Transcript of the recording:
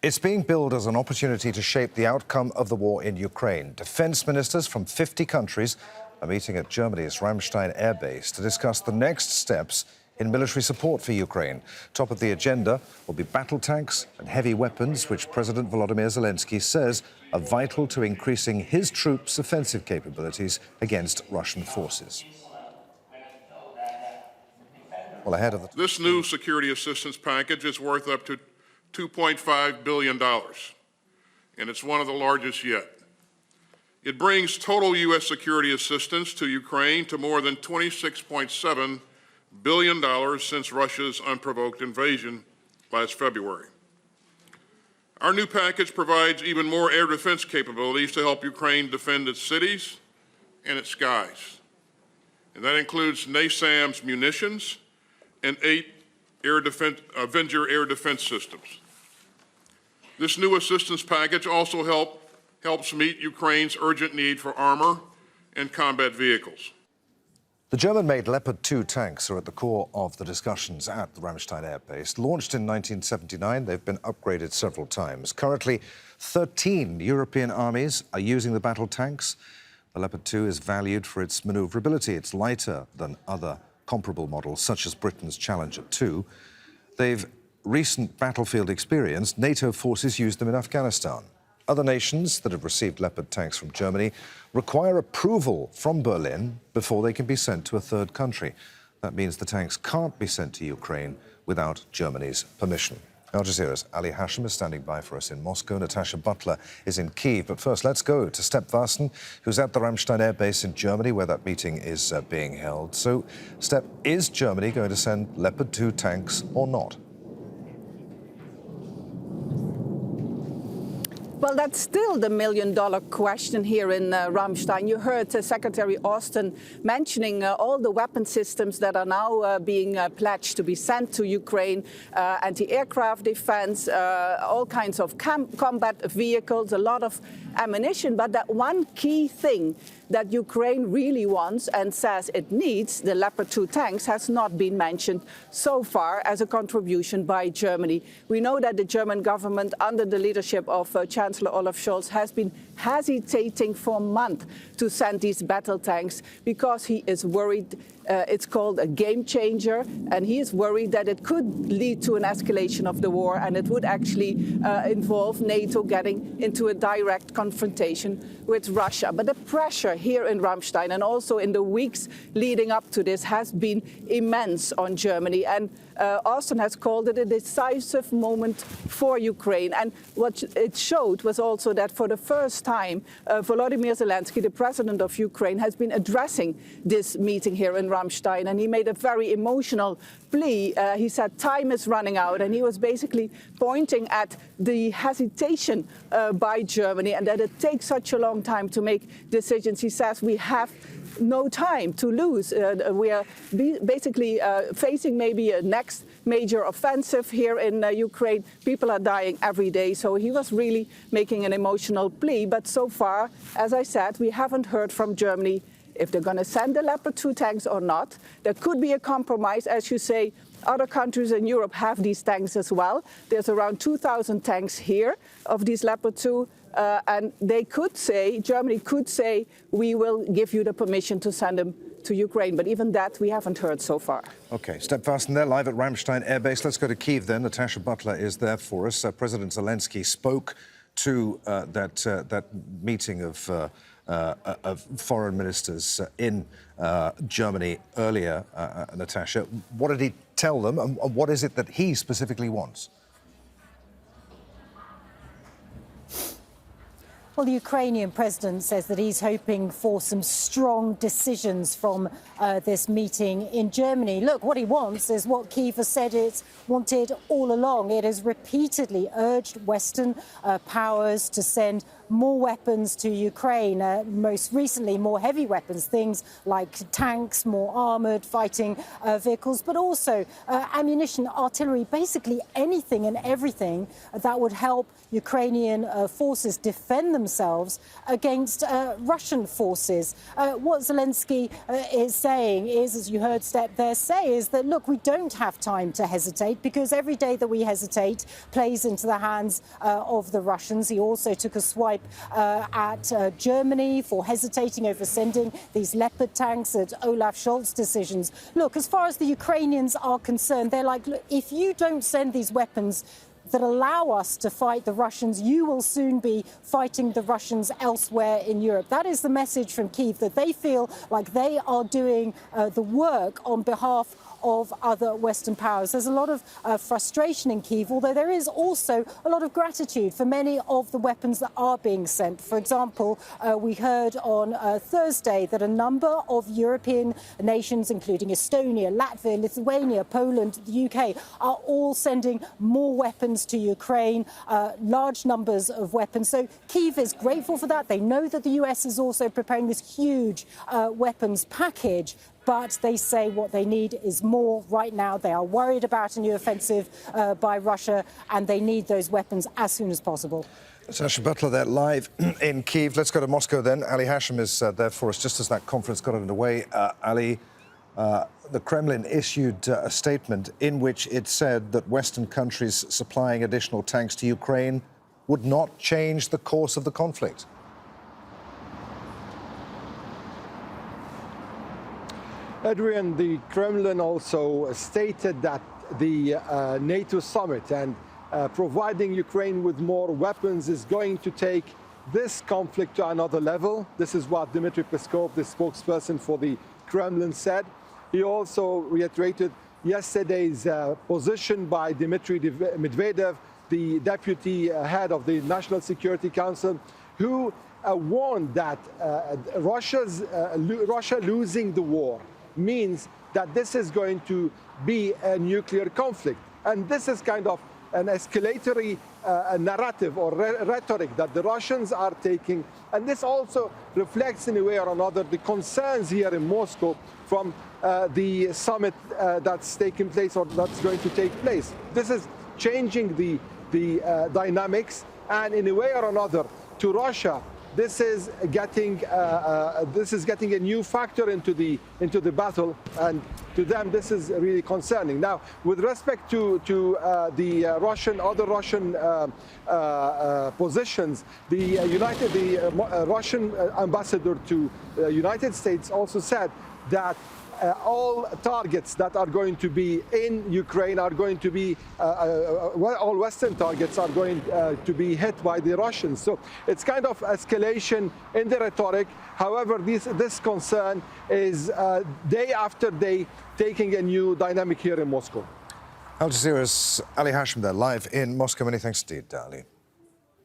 It's being billed as an opportunity to shape the outcome of the war in Ukraine. Defense ministers from 50 countries are meeting at Germany's Ramstein Air Base to discuss the next steps in military support for Ukraine. Top of the agenda will be battle tanks and heavy weapons, which President Volodymyr Zelensky says are vital to increasing his troops' offensive capabilities against Russian forces. Well, ahead of This new security assistance package is worth up to $2.5 billion, and it's one of the largest yet. It brings total U.S. security assistance to Ukraine to more than $26.7 billion since Russia's unprovoked invasion last February. Our new package provides even more air defense capabilities to help Ukraine defend its cities and its skies. And that includes NASAMS munitions and 8 Avenger air defense systems. This new assistance package also helps meet Ukraine's urgent need for armor and combat vehicles. The German-made Leopard 2 tanks are at the core of the discussions at the Ramstein Air Base. Launched in 1979, they've been upgraded several times. Currently, 13 European armies are using the battle tanks. The Leopard 2 is valued for its maneuverability. It's lighter than other comparable models, such as Britain's Challenger 2. They've recent battlefield experience. NATO forces used them in Afghanistan. Other nations that have received Leopard tanks from Germany require approval from Berlin before they can be sent to a third country. That means the tanks can't be sent to Ukraine without Germany's permission. Al Jazeera's Ali Hashem is standing by for us in Moscow. Natacha Butler is in Kyiv. But first, let's go to Steph Vaessen, who's at the Ramstein Air Base in Germany, where that meeting is being held. So, Steph, is Germany going to send Leopard 2 tanks or not? Well, that's still the million-dollar question here in Ramstein. You heard Secretary Austin mentioning all the weapon systems that are now being pledged to be sent to Ukraine, anti-aircraft defense, all kinds of combat vehicles, a lot of ammunition. But that one key thing that Ukraine really wants and says it needs, the Leopard 2 tanks, has not been mentioned so far as a contribution by Germany. We know that the German government, under the leadership of Chancellor Olaf Scholz, has been hesitating for months to send these battle tanks because he is worried it's called a game changer, and he is worried that it could lead to an escalation of the war, and it would actually involve NATO getting into a direct confrontation with Russia. But the pressure here in Ramstein and also in the weeks leading up to this has been immense on Germany, and Austin has called it a decisive moment for Ukraine. And what it showed was also that for the first time, Volodymyr Zelensky, the president of Ukraine, has been addressing this meeting here in Ramstein, and he made a very emotional plea. He said time is running out, and he was basically pointing at the hesitation by Germany and that it takes such a long time to make decisions. He says we have no time to lose. We are basically facing maybe a next major offensive here in Ukraine. People are dying every day. So he was really making an emotional plea. But so far, as I said, we haven't heard from Germany if they're going to send the Leopard 2 tanks or not. There could be a compromise. As you say, other countries in Europe have these tanks as well. There's around 2,000 tanks here of these Leopard 2. And they could say, Germany could say, we will give you the permission to send them to Ukraine. But even that, we haven't heard so far. OK, Steph Vaessen there, live at Ramstein Air Base. Let's go to Kyiv then. Natacha Butler is there for us. President Zelensky spoke to that meeting of foreign ministers in Germany earlier, Natacha. What did he tell them, and what is it that he specifically wants? Well, the Ukrainian president says that he's hoping for some strong decisions from this meeting in Germany. Look, what he wants is what Kyiv has said it's wanted all along. It has repeatedly urged Western powers to send more weapons to Ukraine, most recently more heavy weapons, things like tanks, more armoured fighting vehicles, but also ammunition, artillery, basically anything and everything that would help Ukrainian forces defend themselves themselves against Russian forces. What Zelensky is saying is, as you heard Steph there say, is that, look, we don't have time to hesitate, because every day that we hesitate plays into the hands of the Russians. He also took a swipe at Germany for hesitating over sending these Leopard tanks, at Olaf Scholz's decisions. Look, as far as the Ukrainians are concerned, they're like, look, if you don't send these weapons that allow us to fight the Russians, you will soon be fighting the Russians elsewhere in Europe. That is the message from Kyiv, that they feel like they are doing the work on behalf of other Western powers. There's a lot of frustration in Kyiv, although there is also a lot of gratitude for many of the weapons that are being sent. For example, we heard on Thursday that a number of European nations, including Estonia, Latvia, Lithuania, Poland, the UK, are all sending more weapons to Ukraine, large numbers of weapons. So Kyiv is grateful for that. They know that the US is also preparing this huge weapons package, but they say what they need is more right now. They are worried about a new offensive by Russia, and they need those weapons as soon as possible. Natacha Butler there live in Kyiv. Let's go to Moscow then. Ali Hashem is there for us just as that conference got underway. Ali, the Kremlin issued a statement in which it said that Western countries supplying additional tanks to Ukraine would not change the course of the conflict. Adrian, the Kremlin also stated that the NATO summit and providing Ukraine with more weapons is going to take this conflict to another level. This is what Dmitry Peskov, the spokesperson for the Kremlin, said. He also reiterated yesterday's position by Dmitry Medvedev, the deputy head of the National Security Council, who warned that Russia losing the war means that this is going to be a nuclear conflict. And this is kind of an escalatory narrative or rhetoric that the Russians are taking. And this also reflects in a way or another the concerns here in Moscow from the summit that's taking place or that's going to take place. This is changing the dynamics, and in a way or another, to Russia, this is getting a new factor into the battle, and to them this is really concerning. Now, with respect to the other Russian positions, the Russian ambassador to the United States also said that all targets that are going to be in Ukraine are going to be, all Western targets are going to be hit by the Russians. So it's kind of escalation in the rhetoric. However, this concern is day after day taking a new dynamic here in Moscow. Al Jazeera's Ali Hashem there, live in Moscow. Many thanks indeed, Ali.